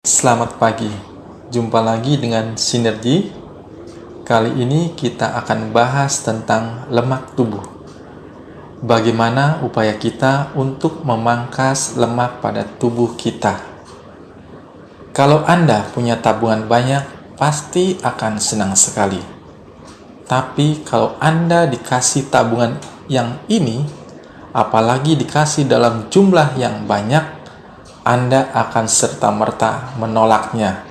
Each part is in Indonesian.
Selamat pagi, jumpa lagi dengan Sinergi. Kali ini kita akan bahas tentang lemak tubuh. Bagaimana upaya kita untuk memangkas lemak pada tubuh kita. Kalau Anda punya tabungan banyak, pasti akan senang sekali. Tapi kalau Anda dikasih tabungan yang ini, apalagi dikasih dalam jumlah yang banyak, Anda akan serta-merta menolaknya.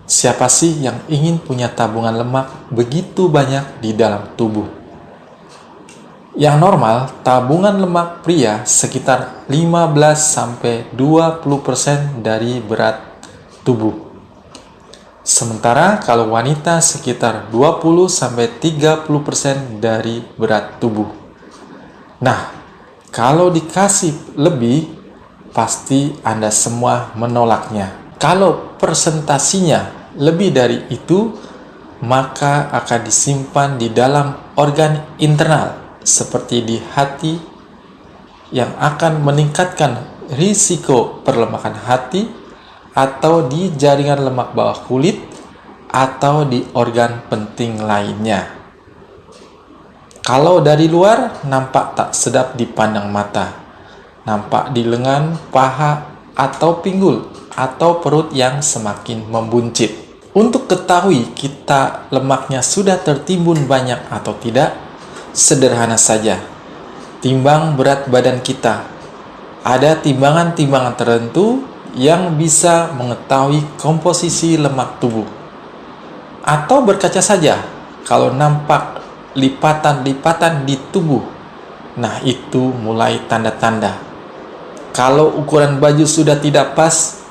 Siapa sih yang ingin punya tabungan lemak begitu banyak di dalam tubuh? Yang normal, tabungan lemak pria sekitar 15-20% dari berat tubuh. Sementara kalau wanita sekitar 20-30% dari berat tubuh. Nah, kalau dikasih lebih, pasti Anda semua menolaknya. Kalau persentasinya lebih dari itu, maka akan disimpan di dalam organ internal seperti di hati yang akan meningkatkan risiko perlemakan hati, atau di jaringan lemak bawah kulit, atau di organ penting lainnya. Kalau dari luar nampak tak sedap dipandang mata, nampak di lengan, paha, atau pinggul, atau perut yang semakin membuncit. Untuk ketahui kita lemaknya sudah tertimbun banyak atau tidak, sederhana saja. Timbang berat badan kita. Ada timbangan-timbangan tertentu yang bisa mengetahui komposisi lemak tubuh. Atau berkaca saja, kalau nampak lipatan-lipatan di tubuh, nah itu mulai tanda-tanda. Kalau ukuran baju sudah tidak pas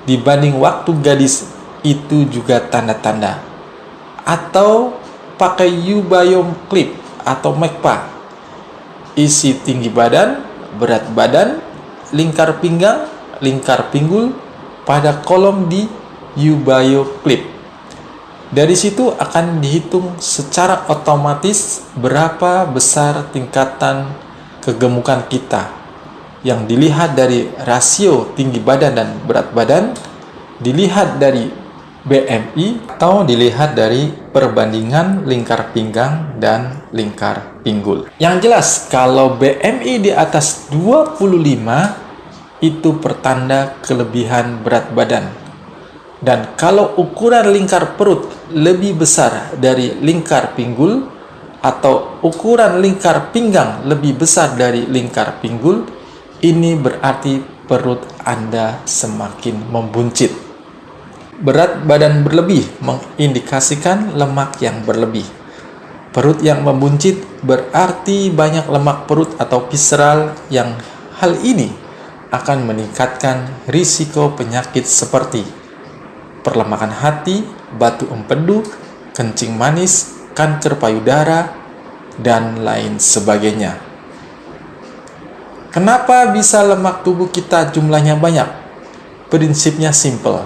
dibanding waktu gadis, itu juga tanda-tanda. Atau pakai Yubayom clip atau Mekpa, isi tinggi badan, berat badan, lingkar pinggang, lingkar pinggul pada kolom di Yubayo clip. Dari situ akan dihitung secara otomatis berapa besar tingkatan kegemukan kita, yang dilihat dari rasio tinggi badan dan berat badan, dilihat dari BMI, atau dilihat dari perbandingan lingkar pinggang dan lingkar pinggul. Yang jelas, kalau BMI di atas 25, itu pertanda kelebihan berat badan. Dan kalau ukuran lingkar perut lebih besar dari lingkar pinggul, atau ukuran lingkar pinggang lebih besar dari lingkar pinggul, ini berarti perut Anda semakin membuncit. Berat badan berlebih mengindikasikan lemak yang berlebih. Perut yang membuncit berarti banyak lemak perut atau visceral, yang hal ini akan meningkatkan risiko penyakit seperti perlemakan hati, batu empedu, kencing manis, kanker payudara, dan lain sebagainya. Kenapa bisa lemak tubuh kita jumlahnya banyak? Prinsipnya simple.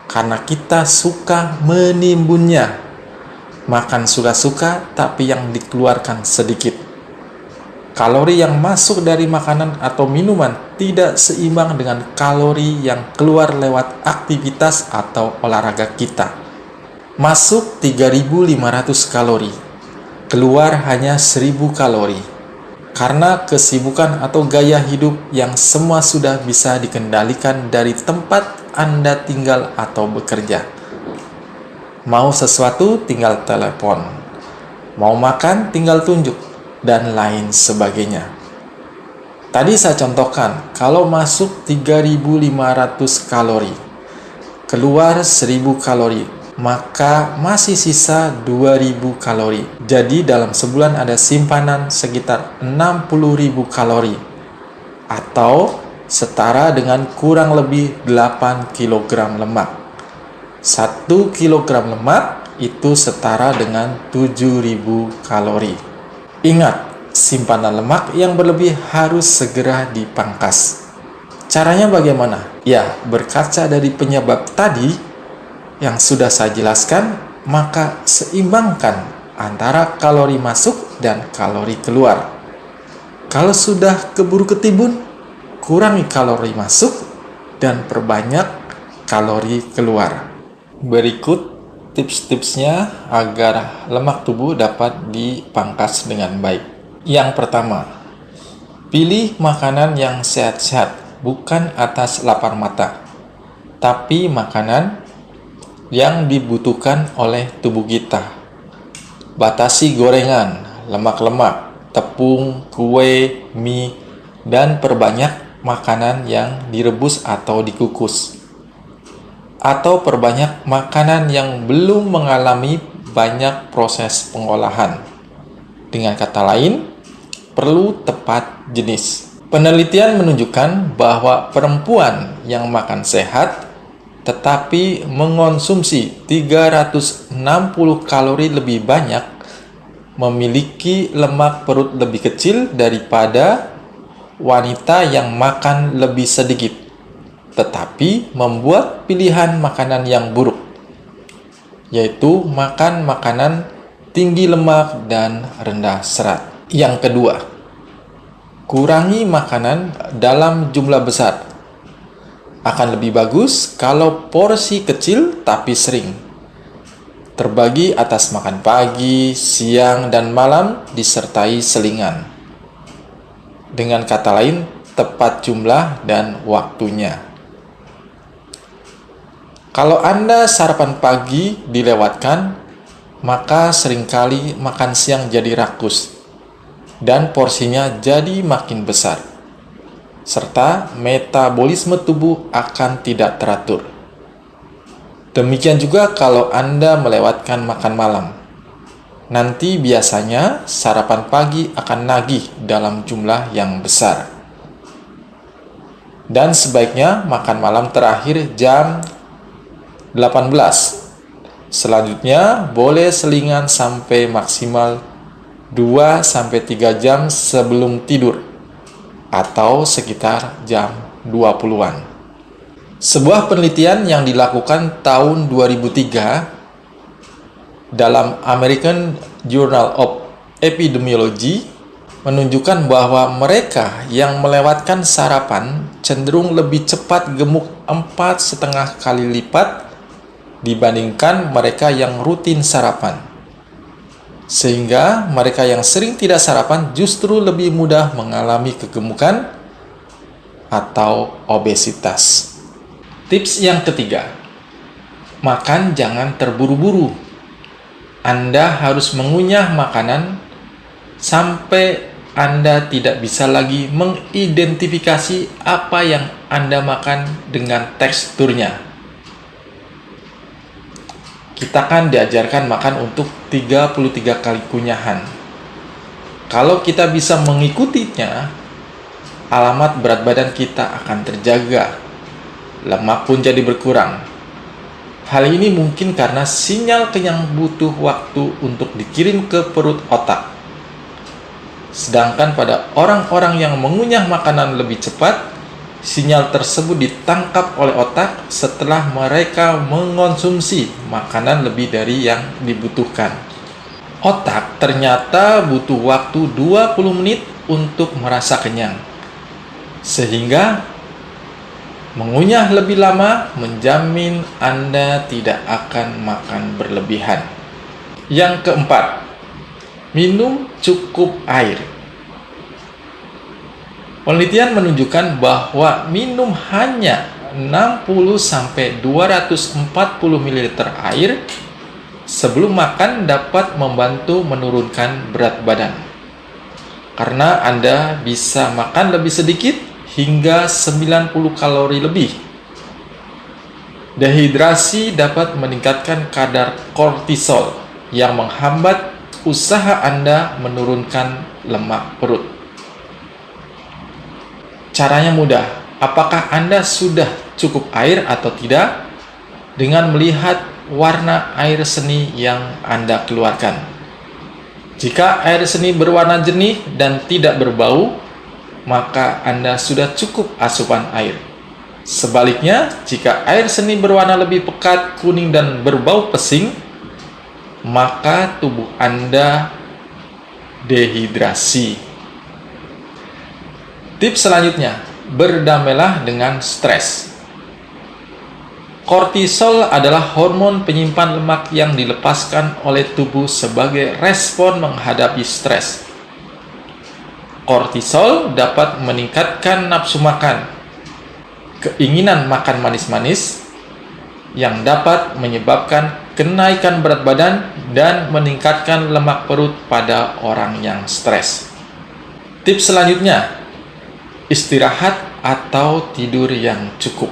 Karena kita suka menimbunnya. Makan suka-suka, tapi yang dikeluarkan sedikit. Kalori yang masuk dari makanan atau minuman tidak seimbang dengan kalori yang keluar lewat aktivitas atau olahraga kita. Masuk 3.500 kalori, keluar hanya 1.000 kalori. Karena kesibukan atau gaya hidup yang semua sudah bisa dikendalikan dari tempat Anda tinggal atau bekerja. Mau sesuatu tinggal telepon, mau makan tinggal tunjuk, dan lain sebagainya. Tadi saya contohkan, kalau masuk 3.500 kalori, keluar 1.000 kalori, maka masih sisa 2.000 kalori. Jadi dalam sebulan ada simpanan sekitar 60.000 kalori, atau setara dengan kurang lebih 8 kg lemak. 1 kg lemak itu setara dengan 7.000 kalori. Ingat, simpanan lemak yang berlebih harus segera dipangkas. Caranya bagaimana? Ya, berkaca dari penyebab tadi yang sudah saya jelaskan, maka seimbangkan antara kalori masuk dan kalori keluar. Kalau sudah keburu ketimbun, kurangi kalori masuk dan perbanyak kalori keluar. Berikut tips-tipsnya agar lemak tubuh dapat dipangkas dengan baik. Yang pertama, pilih makanan yang sehat-sehat, bukan atas lapar mata, tapi makanan yang dibutuhkan oleh tubuh kita. Batasi gorengan, lemak-lemak, tepung, kue, mie, dan perbanyak makanan yang direbus atau dikukus. Atau perbanyak makanan yang belum mengalami banyak proses pengolahan. Dengan kata lain, perlu tepat jenis. Penelitian menunjukkan bahwa perempuan yang makan sehat tetapi mengonsumsi 360 kalori lebih banyak memiliki lemak perut lebih kecil daripada wanita yang makan lebih sedikit, tetapi membuat pilihan makanan yang buruk, yaitu makan makanan tinggi lemak dan rendah serat. Yang kedua, kurangi makanan dalam jumlah besar. Akan lebih bagus kalau porsi kecil tapi sering. Terbagi atas makan pagi, siang, dan malam disertai selingan. Dengan kata lain, tepat jumlah dan waktunya. Kalau Anda sarapan pagi dilewatkan, maka seringkali makan siang jadi rakus dan porsinya jadi makin besar, serta metabolisme tubuh akan tidak teratur. Demikian juga kalau Anda melewatkan makan malam. Nanti biasanya sarapan pagi akan nagih dalam jumlah yang besar. Dan sebaiknya makan malam terakhir jam 18. Selanjutnya boleh selingan sampai maksimal 2-3 jam sebelum tidur, atau sekitar jam 20-an. Sebuah penelitian yang dilakukan tahun 2003 dalam American Journal of Epidemiology menunjukkan bahwa mereka yang melewatkan sarapan cenderung lebih cepat gemuk 4,5 kali lipat dibandingkan mereka yang rutin sarapan. Sehingga mereka yang sering tidak sarapan justru lebih mudah mengalami kegemukan atau obesitas. Tips yang ketiga, makan jangan terburu-buru. Anda harus mengunyah makanan sampai Anda tidak bisa lagi mengidentifikasi apa yang Anda makan dengan teksturnya. Kita kan diajarkan makan untuk 33 kali kunyahan. Kalau kita bisa mengikutinya, alamat berat badan kita akan terjaga. Lemak pun jadi berkurang. Hal ini mungkin karena sinyal kenyang butuh waktu untuk dikirim ke perut otak. Sedangkan pada orang-orang yang mengunyah makanan lebih cepat, sinyal tersebut ditangkap oleh otak setelah mereka mengonsumsi makanan lebih dari yang dibutuhkan. Otak ternyata butuh waktu 20 menit untuk merasa kenyang. Sehingga mengunyah lebih lama menjamin Anda tidak akan makan berlebihan. Yang keempat, minum cukup air. Penelitian menunjukkan bahwa minum hanya 60-240 ml air sebelum makan dapat membantu menurunkan berat badan. Karena Anda bisa makan lebih sedikit hingga 90 kalori lebih. Dehidrasi dapat meningkatkan kadar kortisol yang menghambat usaha Anda menurunkan lemak perut. Caranya mudah. Apakah Anda sudah cukup air atau tidak? Dengan melihat warna air seni yang Anda keluarkan. Jika air seni berwarna jernih dan tidak berbau, maka Anda sudah cukup asupan air. Sebaliknya, jika air seni berwarna lebih pekat, kuning, dan berbau pesing, maka tubuh Anda dehidrasi. Tips selanjutnya, berdamailah dengan stres. Kortisol adalah hormon penyimpan lemak yang dilepaskan oleh tubuh sebagai respon menghadapi stres. Kortisol dapat meningkatkan nafsu makan, keinginan makan manis-manis, yang dapat menyebabkan kenaikan berat badan dan meningkatkan lemak perut pada orang yang stres. Tips selanjutnya, istirahat atau tidur yang cukup.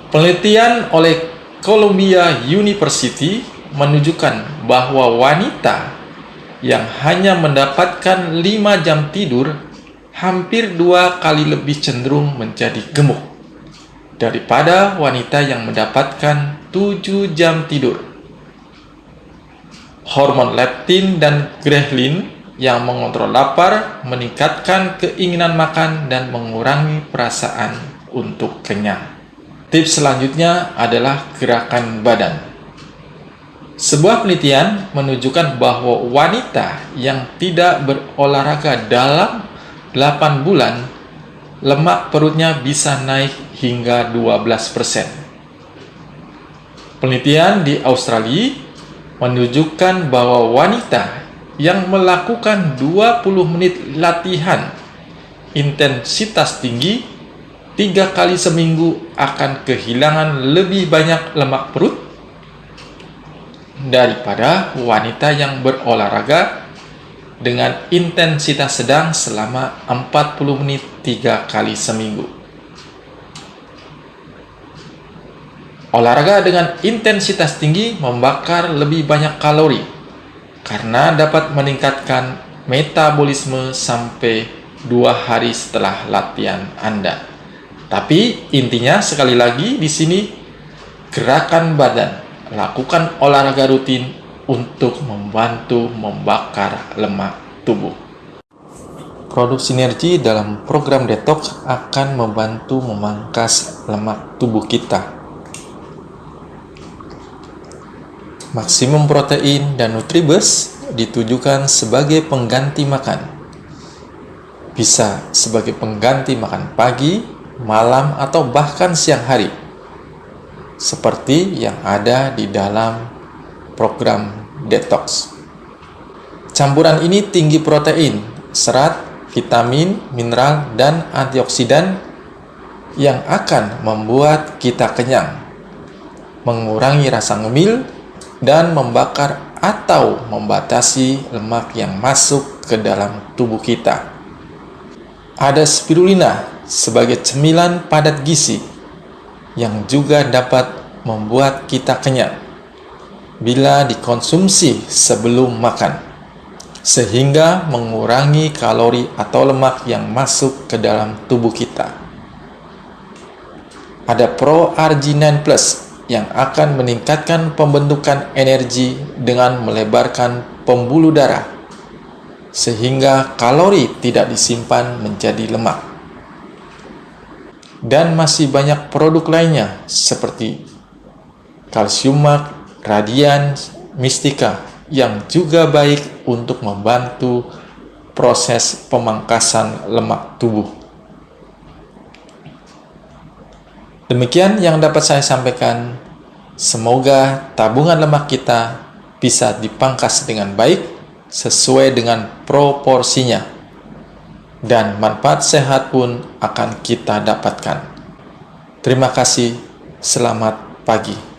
Penelitian oleh Columbia University menunjukkan bahwa wanita yang hanya mendapatkan 5 jam tidur hampir 2 kali lebih cenderung menjadi gemuk daripada wanita yang mendapatkan 7 jam tidur. Hormon leptin dan ghrelin yang mengontrol lapar meningkatkan keinginan makan dan mengurangi perasaan untuk kenyang. Tips selanjutnya adalah gerakan badan. Sebuah penelitian menunjukkan bahwa wanita yang tidak berolahraga dalam 8 bulan, lemak perutnya bisa naik hingga 12%. Penelitian di Australia menunjukkan bahwa wanita yang melakukan 20 menit latihan intensitas tinggi 3 kali seminggu akan kehilangan lebih banyak lemak perut daripada wanita yang berolahraga dengan intensitas sedang selama 40 menit 3 kali seminggu. Olahraga dengan intensitas tinggi membakar lebih banyak kalori karena dapat meningkatkan metabolisme sampai 2 hari setelah latihan Anda. Tapi intinya sekali lagi di sini, gerakan badan, lakukan olahraga rutin untuk membantu membakar lemak tubuh. Produk sinergi dalam program detox akan membantu memangkas lemak tubuh kita. Maksimum protein dan nutribus ditujukan sebagai pengganti makan. Bisa sebagai pengganti makan pagi, malam, atau bahkan siang hari, seperti yang ada di dalam program detox. Campuran ini tinggi protein, serat, vitamin, mineral, dan antioksidan yang akan membuat kita kenyang, mengurangi rasa ngemil, dan membakar atau membatasi lemak yang masuk ke dalam tubuh kita. Ada spirulina sebagai cemilan padat gizi yang juga dapat membuat kita kenyang bila dikonsumsi sebelum makan, sehingga mengurangi kalori atau lemak yang masuk ke dalam tubuh kita. Ada ProRG9 Plus yang akan meningkatkan pembentukan energi dengan melebarkan pembuluh darah, sehingga kalori tidak disimpan menjadi lemak. Dan masih banyak produk lainnya seperti Calciumax, Radiance, Mystica yang juga baik untuk membantu proses pemangkasan lemak tubuh. Demikian yang dapat saya sampaikan. Semoga tabungan lemak kita bisa dipangkas dengan baik sesuai dengan proporsinya, dan manfaat sehat pun akan kita dapatkan. Terima kasih, selamat pagi.